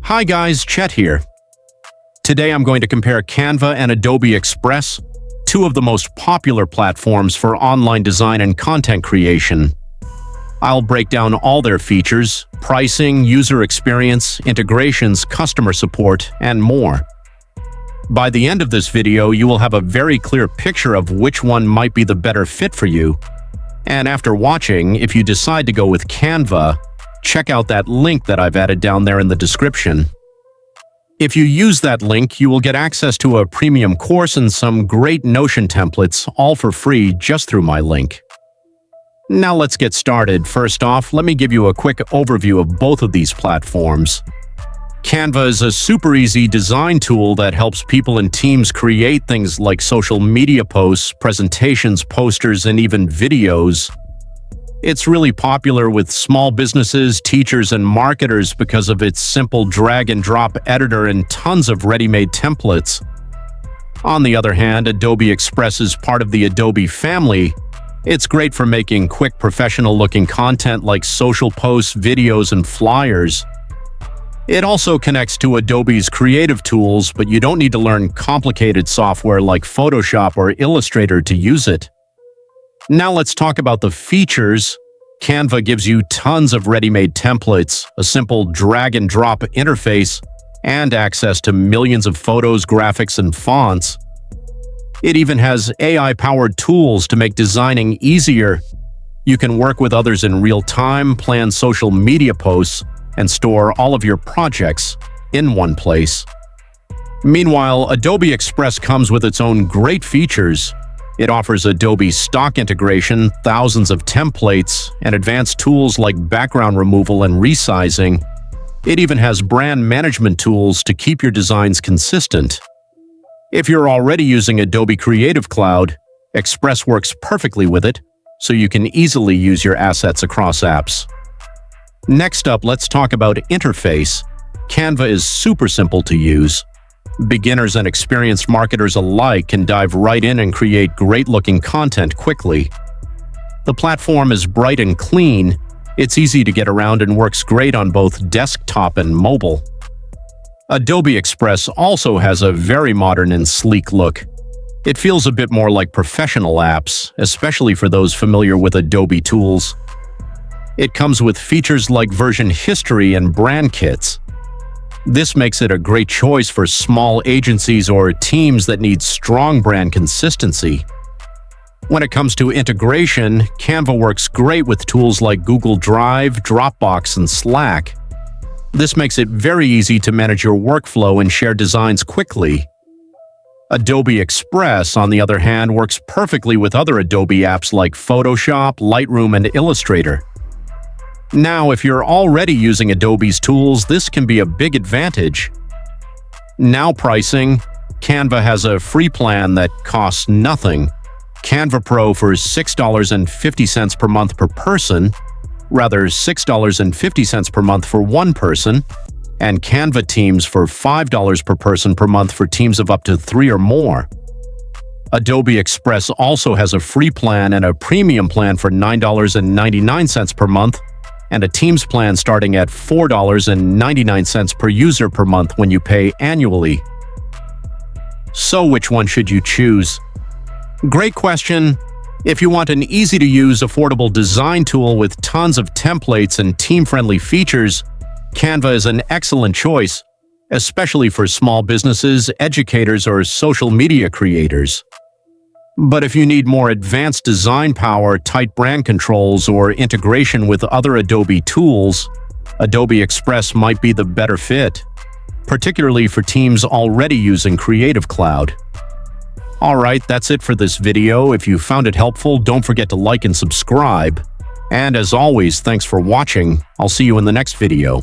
Hi guys, Chet here. Today I'm going to compare Canva and Adobe Express, two of the most popular platforms for online design and content creation. I'll break down all their features, pricing, user experience, integrations, customer support, and more. By the end of this video, you will have a very clear picture of which one might be the better fit for you. And after watching, if you decide to go with Canva, check out that link that I've added down there in the description. If you use that link, you will get access to a premium course and some great Notion templates, all for free just through my link. Now let's get started. First off, let me give you a quick overview of both of these platforms. Canva is a super easy design tool that helps people and teams create things like social media posts, presentations, posters, and even videos. It's really popular with small businesses, teachers, and marketers because of its simple drag-and-drop editor and tons of ready-made templates. On the other hand, Adobe Express is part of the Adobe family. It's great for making quick, professional-looking content like social posts, videos, and flyers. It also connects to Adobe's creative tools, but you don't need to learn complicated software like Photoshop or Illustrator to use it. Now let's talk about the features. Canva gives you tons of ready-made templates, a simple drag-and-drop interface, and access to millions of photos, graphics, and fonts. It even has AI-powered tools to make designing easier. You can work with others in real time, plan social media posts, and store all of your projects in one place. Meanwhile, Adobe Express comes with its own great features. It offers Adobe stock integration, thousands of templates, and advanced tools like background removal and resizing. It even has brand management tools to keep your designs consistent. If you're already using Adobe Creative Cloud, Express works perfectly with it, so you can easily use your assets across apps. Next up, let's talk about interface. Canva is super simple to use. Beginners and experienced marketers alike can dive right in and create great-looking content quickly. The platform is bright and clean, it's easy to get around and works great on both desktop and mobile. Adobe Express also has a very modern and sleek look. It feels a bit more like professional apps, especially for those familiar with Adobe tools. It comes with features like version history and brand kits. This makes it a great choice for small agencies or teams that need strong brand consistency. When it comes to integration, Canva works great with tools like Google Drive, Dropbox, and Slack. This makes it very easy to manage your workflow and share designs quickly. Adobe Express, on the other hand, works perfectly with other Adobe apps like Photoshop, Lightroom, and Illustrator. Now, if you're already using Adobe's tools, this can be a big advantage. Now pricing. Canva has a free plan that costs nothing. Canva Pro for $6.50 per month per person, rather $6.50 per month for one person, and Canva Teams for $5 per person per month for teams of up to 3 or more. Adobe Express also has a free plan and a premium plan for $9.99 per month, and a Teams plan starting at $4.99 per user per month when you pay annually. So which one should you choose? Great question. If you want an easy-to-use, affordable design tool with tons of templates and team-friendly features, Canva is an excellent choice, especially for small businesses, educators, or social media creators. But if you need more advanced design power, tight brand controls, or integration with other Adobe tools, Adobe Express might be the better fit, particularly for teams already using Creative Cloud. Alright, that's it for this video. If you found it helpful, don't forget to like and subscribe. And as always, thanks for watching. I'll see you in the next video.